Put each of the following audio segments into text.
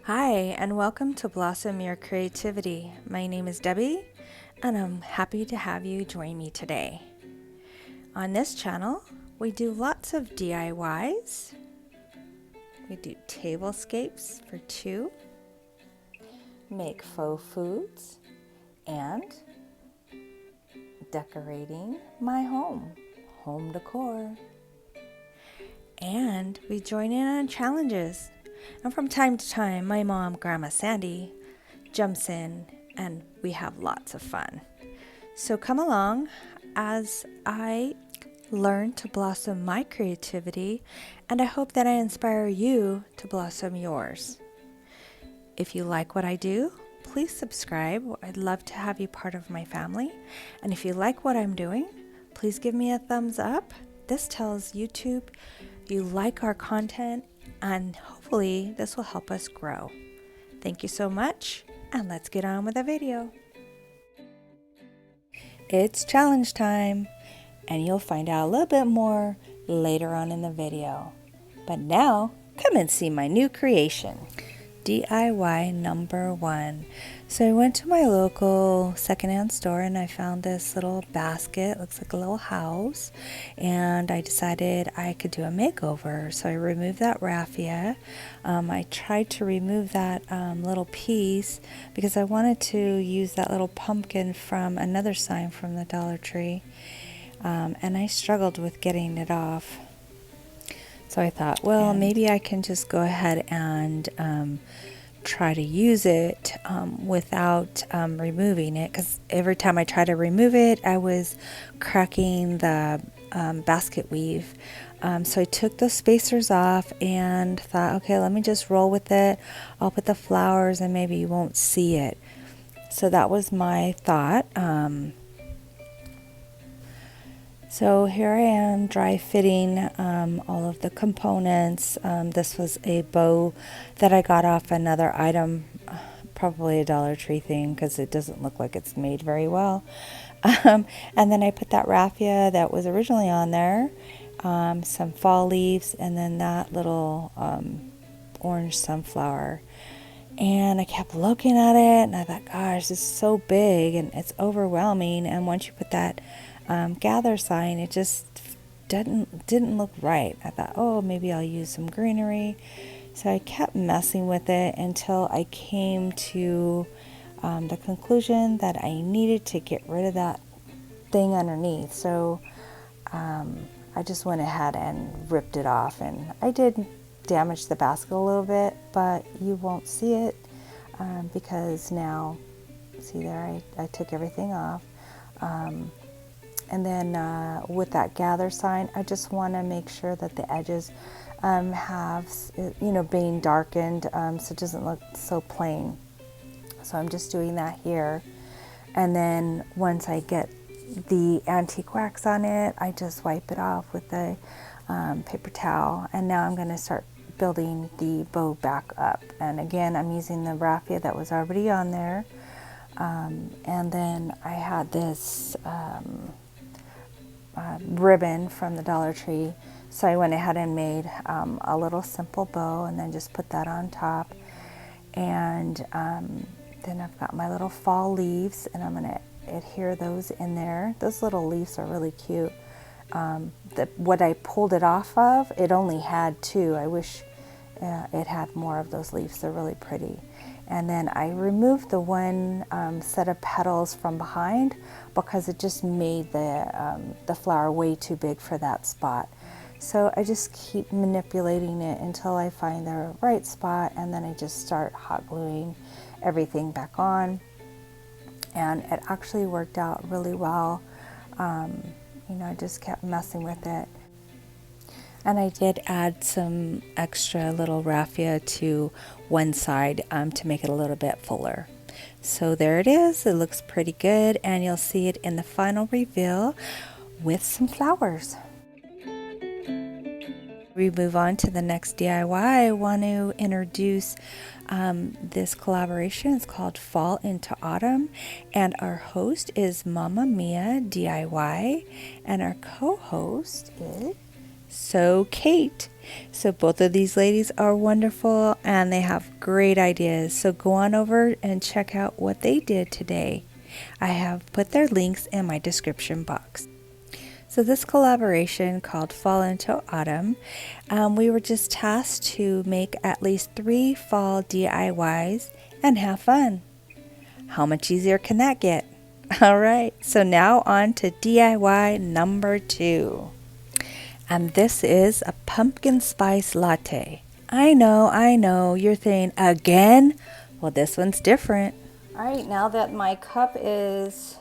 Hi, and welcome to Blossom Your Creativity. My name is Debbie, and I'm happy to have you join me today. On this channel, we do lots of DIYs. We do tablescapes for two, make faux foods, and decorating my home decor. And we join in on challenges. And from time to time, my mom, Grandma Sandy, jumps in and we have lots of fun. So come along as I learn to blossom my creativity, and I hope that I inspire you to blossom yours. If you like what I do, please subscribe. I'd love to have you part of my family. And if you like what I'm doing, please give me a thumbs up. This tells YouTube you like our content, and hopefully this will help us grow. Thank you so much, and let's get on with the video. It's challenge time, and you'll find out a little bit more later on in the video. But now, come and see my new creation. DIY number 1. So I went to my local secondhand store and I found this little basket. It looks like a little house, and I decided I could do a makeover. So I removed that raffia. I tried to remove that little piece because I wanted to use that little pumpkin from another sign from the Dollar Tree, and I struggled with getting it off. So I thought, well, maybe I can just go ahead and try to use it without removing it, because every time I tried to remove it, I was cracking the basket weave. So I took the spacers off and thought, okay, let me just roll with it. I'll put the flowers and maybe you won't see it. So that was my thought. So here I am dry fitting all of the components. This was a bow that I got off another item, probably a Dollar Tree thing, because it doesn't look like it's made very well. And then I put that raffia that was originally on there, some fall leaves, and then that little orange sunflower. And I kept looking at it and I thought, gosh, this is so big and it's overwhelming. And once you put that gather sign, it just didn't look right. I thought, oh, maybe I'll use some greenery. So I kept messing with it until I came to the conclusion that I needed to get rid of that thing underneath. So I just went ahead and ripped it off, and I did damage the basket a little bit, but you won't see it because now, see there, I took everything off. And then with that gather sign, I just want to make sure that the edges have, being darkened, so it doesn't look so plain. So I'm just doing that here. And then once I get the antique wax on it, I just wipe it off with the paper towel. And now I'm going to start building the bow back up. And again, I'm using the raffia that was already on there. And then I had this ribbon from the Dollar Tree, so I went ahead and made a little simple bow and then just put that on top. And then I've got my little fall leaves, and I'm going to adhere those in there. Those little leaves are really cute. What I pulled it off of, it only had 2. I wish it had more of those leaves. They're really pretty. And then I removed the one set of petals from behind because it just made the flower way too big for that spot. So I just keep manipulating it until I find the right spot, and then I just start hot gluing everything back on. And it actually worked out really well. I just kept messing with it. And I did add some extra little raffia to one side to make it a little bit fuller. So there it is. It looks pretty good, and you'll see it in the final reveal with some flowers. We move on to the next DIY. I want to introduce this collaboration. It's called Fall into Autumn, and our host is Momma Mia DIY, and our co-host is So Kate. So both of these ladies are wonderful and they have great ideas. So go on over and check out what they did today. I have put their links in my description box. So this collaboration called Fall into Autumn, we were just tasked to make at least 3 fall DIYs and have fun. How much easier can that get? All right, so now on to DIY number 2. And this is a pumpkin spice latte. I know, you're saying, again? Well, this one's different. All right, now that my cup is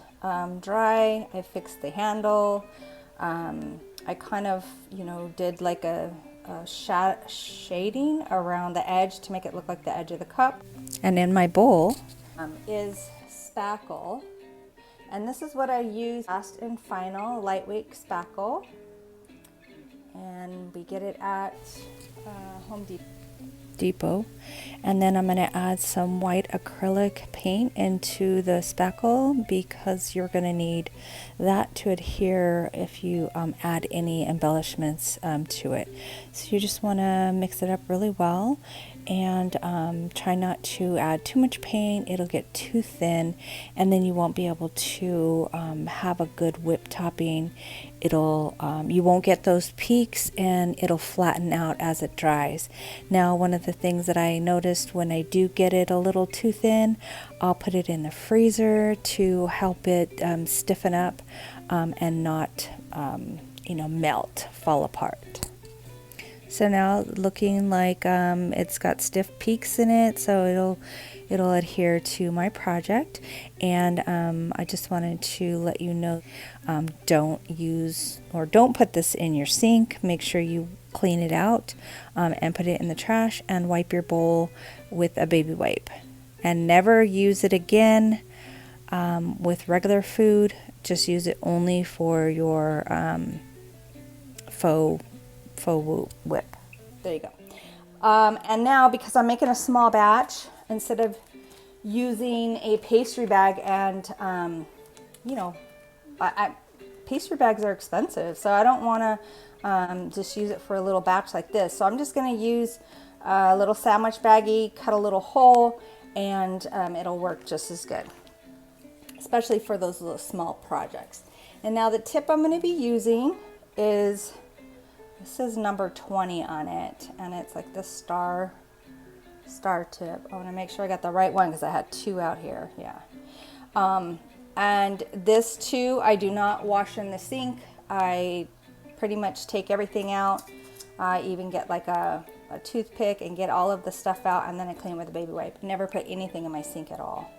dry, I fixed the handle. I kind of, did like a shading around the edge to make it look like the edge of the cup. And in my bowl is spackle. And this is what I use, Fast and Final lightweight spackle. And we get it at Home Depot. And then I'm going to add some white acrylic paint into the spackle because you're going to need that to adhere if you add any embellishments to it. So you just want to mix it up really well and try not to add too much paint. It'll get too thin and then you won't be able to have a good whip topping. You won't get those peaks and it'll flatten out as it dries. Now, one of the things that I noticed when I do get it a little too thin, I'll put it in the freezer to help it stiffen up and not, melt, fall apart. So now looking like it's got stiff peaks in it, so it'll adhere to my project. And I just wanted to let you know, don't put this in your sink. Make sure you clean it out and put it in the trash and wipe your bowl with a baby wipe. And never use it again with regular food. Just use it only for your faux whip. There you go. And now, because I'm making a small batch, instead of using a pastry bag and, pastry bags are expensive, so I don't want to just use it for a little batch like this. So I'm just going to use a little sandwich baggie, cut a little hole, and it'll work just as good, especially for those little small projects. And now the tip I'm going to be using is, this says number 20 on it, and it's like the star tip. I want to make sure I got the right one because I had 2 out here. Yeah. And this too, I do not wash in the sink. I pretty much take everything out. I even get like a toothpick and get all of the stuff out, and then I clean with a baby wipe. Never put anything in my sink at all.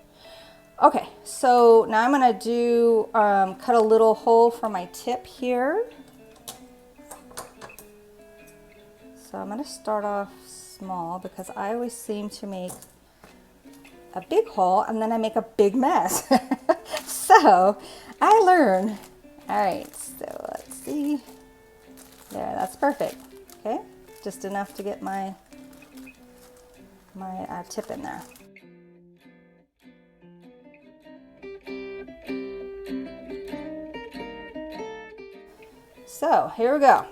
Okay, so now I'm going to do cut a little hole for my tip here. So I'm going to start off small because I always seem to make a big hole and then I make a big mess. So I learn. All right, so let's see. There, that's perfect. Okay, just enough to get my tip in there. So here we go.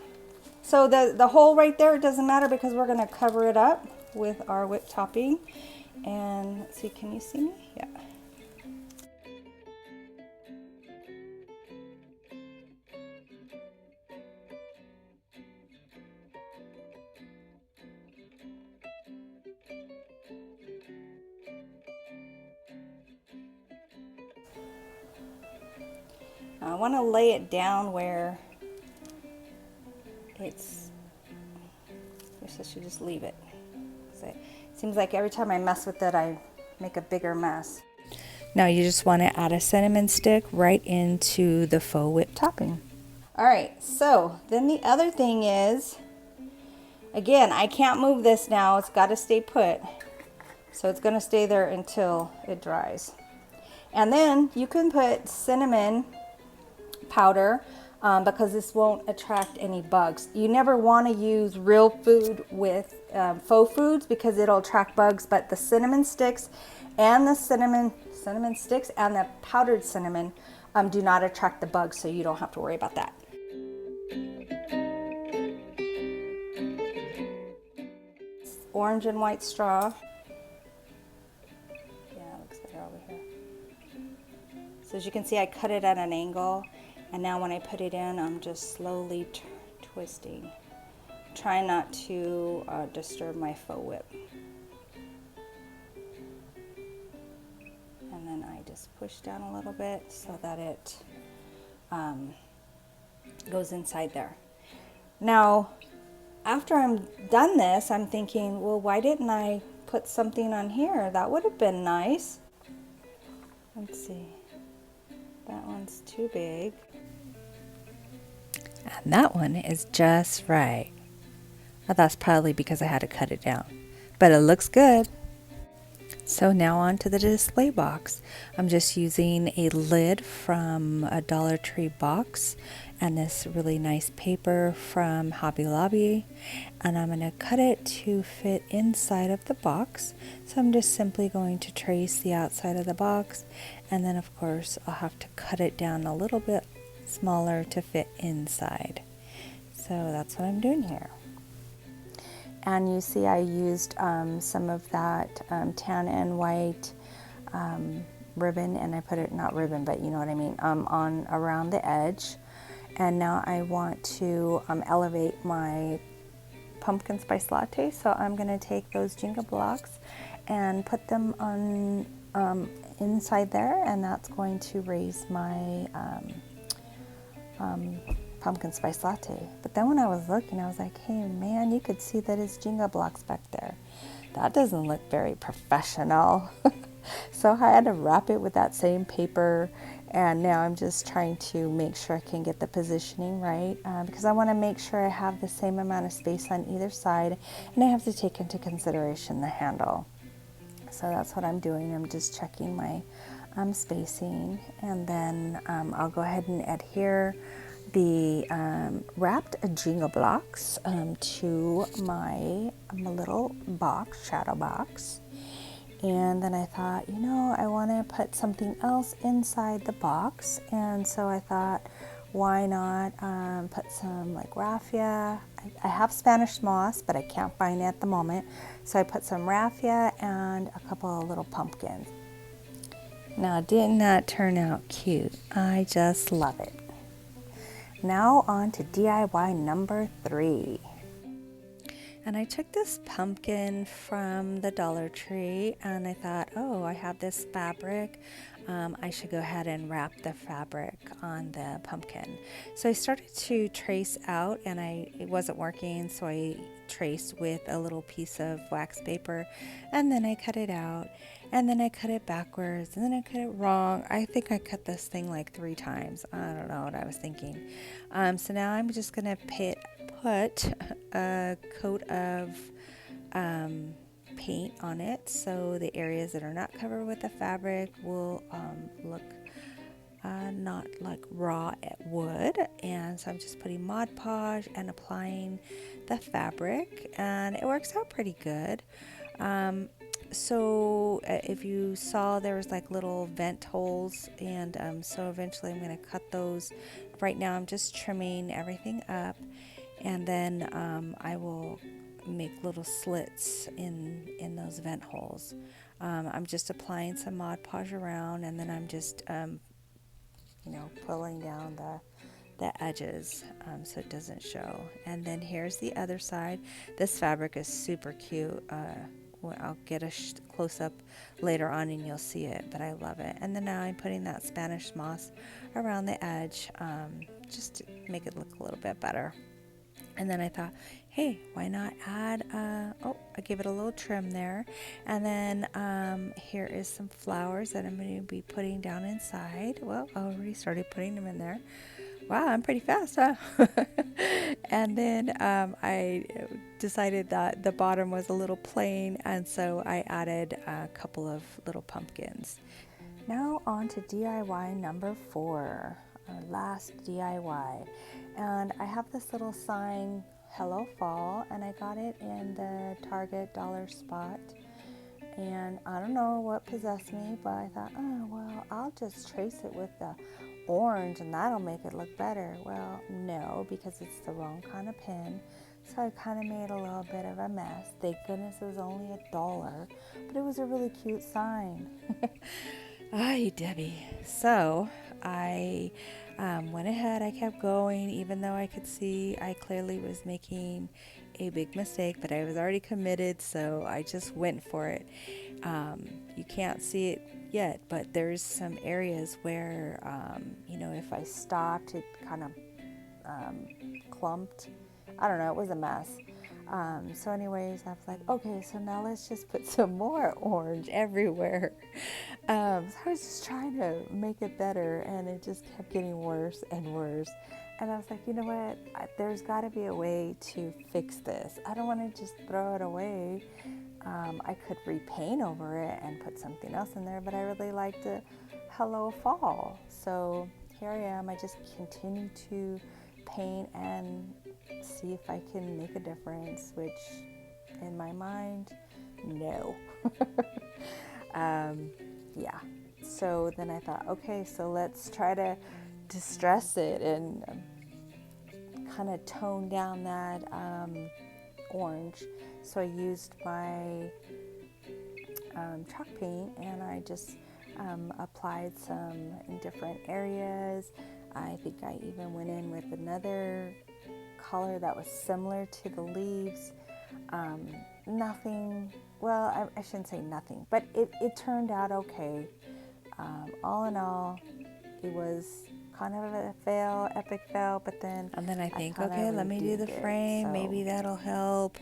So the hole right there, it doesn't matter because we're going to cover it up with our whipped topping. And let's see, can you see me? Yeah. Now I want to lay it down where I guess I should just leave it. It seems like every time I mess with it, I make a bigger mess. Now you just want to add a cinnamon stick right into the faux whip topping. All right, so then the other thing is, again, I can't move this now. It's got to stay put. So it's going to stay there until it dries. And then you can put cinnamon powder because this won't attract any bugs. You never want to use real food with faux foods because it'll attract bugs, but the cinnamon sticks and the cinnamon sticks and the powdered cinnamon do not attract the bugs, so you don't have to worry about that. orange and white straw. Yeah, it looks better over here. So as you can see, I cut it at an angle, and now when I put it in, I'm just slowly twisting. Try not to disturb my faux whip. And then I just push down a little bit so that it goes inside there. Now, after I'm done this, I'm thinking, well, why didn't I put something on here? That would have been nice. Let's see. That one's too big. And that one is just right. Well, that's probably because I had to cut it down. But it looks good. So now on to the display box. I'm just using a lid from a Dollar Tree box and this really nice paper from Hobby Lobby, and I'm going to cut it to fit inside of the box. So I'm just simply going to trace the outside of the box, and then of course I'll have to cut it down a little bit smaller to fit inside. So that's what I'm doing here. And you see I used some of that tan and white ribbon, and I put it, not ribbon, but you know what I mean, on around the edge. And now I want to elevate my pumpkin spice latte, so I'm going to take those Jenga blocks and put them on inside there, and that's going to raise my pumpkin spice latte. But then when I was looking, I was like, hey man, you could see that it's Jenga blocks back there. That doesn't look very professional. So I had to wrap it with that same paper, and now I'm just trying to make sure I can get the positioning right, because I want to make sure I have the same amount of space on either side, and I have to take into consideration the handle. So that's what I'm doing. I'm just checking my spacing, and then I'll go ahead and adhere the wrapped Jenga blocks to my little box, shadow box. And then I thought, you know, I want to put something else inside the box, and so I thought, why not put some like raffia. I have Spanish moss, but I can't find it at the moment, so I put some raffia and a couple of little pumpkins. Now, didn't that turn out cute? I just love it. Now on to DIY number 3. And I took this pumpkin from the Dollar Tree, and I thought, oh, I have this fabric. I should go ahead and wrap the fabric on the pumpkin. So I started to trace out, and it wasn't working, so I traced with a little piece of wax paper, and then I cut it out, and then I cut it backwards, and then I cut it wrong. I think I cut this thing like 3 times. I don't know what I was thinking. So now I'm just going to put a coat of paint on it, so the areas that are not covered with the fabric will look not like raw wood. And so I'm just putting Mod Podge and applying the fabric, and it works out pretty good. So if you saw, there was like little vent holes, and so eventually I'm going to cut those. Right now I'm just trimming everything up, and then I will make little slits in those vent holes. I'm just applying some Mod Podge around, and then I'm just pulling down the edges so it doesn't show. And then here's the other side. This fabric is super cute. I'll get a close-up later on and you'll see it, but I love it. And then now I'm putting that Spanish moss around the edge just to make it look a little bit better. And then I thought, hey, why not add, I gave it a little trim there. And then here is some flowers that I'm going to be putting down inside. Well, I already started putting them in there. Wow, I'm pretty fast, huh? And then I decided that the bottom was a little plain, and so I added a couple of little pumpkins. Now on to DIY number 4, our last DIY. And I have this little sign, Hello Fall, and I got it in the Target dollar spot. And I don't know what possessed me, but I thought, oh, well, I'll just trace it with the orange and that'll make it look better. Well, no, because it's the wrong kind of pen. So I kind of made a little bit of a mess. Thank goodness it was only $1, but it was a really cute sign. Ay, Debbie. So I went ahead, I kept going, even though I could see I clearly was making a big mistake, but I was already committed, so I just went for it. You can't see it yet, but there's some areas where, if I stopped, it kind of clumped. I don't know, it was a mess. So anyways, I was like, okay, so now let's just put some more orange everywhere. So I was just trying to make it better, and it just kept getting worse and worse. And I was like, you know what? There's got to be a way to fix this. I don't want to just throw it away. I could repaint over it and put something else in there, but I really liked the Hello Fall. So here I am. I just continue to paint and see if I can make a difference, which in my mind, no. Yeah. So then I thought, okay, so let's try to distress it and kind of tone down that orange. So I used my chalk paint, and I just applied some in different areas. I think I even went in with another color that was similar to the leaves. Nothing, well, I shouldn't say nothing, but it turned out okay. All in all, it was kind of a fail, epic fail, but then... And then I think, okay, let me do the frame. Maybe that'll help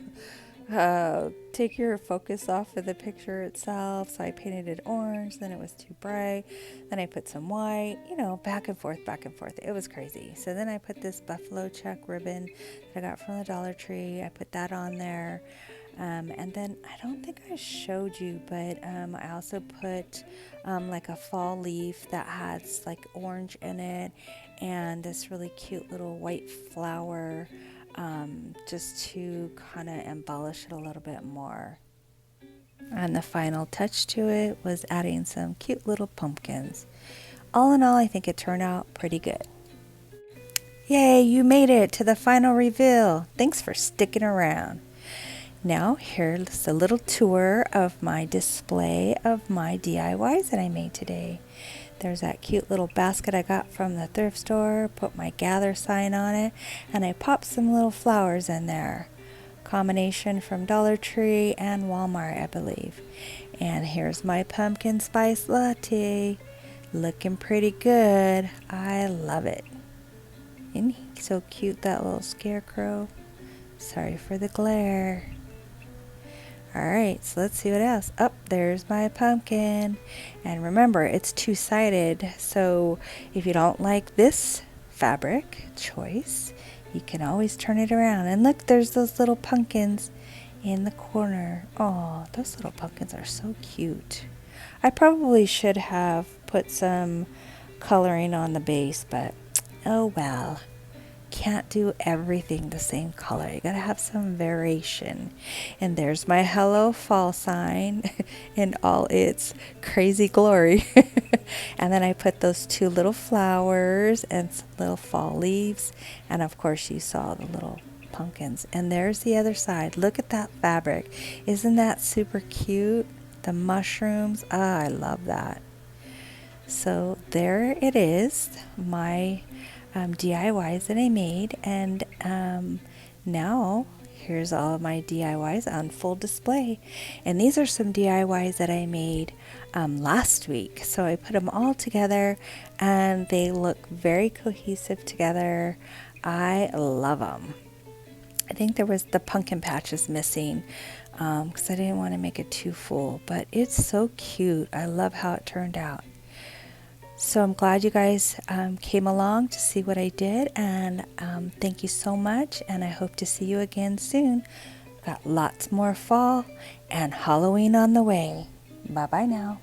take your focus off of the picture itself. So I painted it orange, then it was too bright. Then I put some white, back and forth, back and forth. It was crazy. So then I put this buffalo check ribbon that I got from the Dollar Tree. I put that on there. And then I don't think I showed you, but I also put like a fall leaf that has like orange in it, and this really cute little white flower, just to kind of embellish it a little bit more. And the final touch to it was adding some cute little pumpkins. All in all, I think it turned out pretty good. Yay, you made it to the final reveal. Thanks for sticking around. Now, here's a little tour of my display of my DIYs that I made today. There's that cute little basket I got from the thrift store, put my gather sign on it, and I popped some little flowers in there. Combination from Dollar Tree and Walmart, I believe. And here's my pumpkin spice latte. Looking pretty good. I love it. Isn't he so cute, that little scarecrow? Sorry for the glare. Alright, so let's see what else. Oh, there's my pumpkin. And remember, it's two-sided, so if you don't like this fabric choice, you can always turn it around. And look, there's those little pumpkins in the corner. Oh, those little pumpkins are so cute. I probably should have put some coloring on the base, but oh well. Can't do everything the same color. You gotta have some variation. And there's my Hello Fall sign in all its crazy glory. And then I put those two little flowers and some little fall leaves. And of course you saw the little pumpkins. And there's the other side. Look at that fabric. Isn't that super cute? The mushrooms. Ah, I love that. So there it is. My DIYs that I made, and now here's all of my DIYs on full display. And these are some DIYs that I made last week, so I put them all together and they look very cohesive together. I love them. I think there was the pumpkin patches missing because I didn't want to make it too full, but it's so cute. I love how it turned out. So I'm glad you guys came along to see what I did, and thank you so much, and I hope to see you again soon. Got lots more fall and Halloween on the way. Bye-bye now.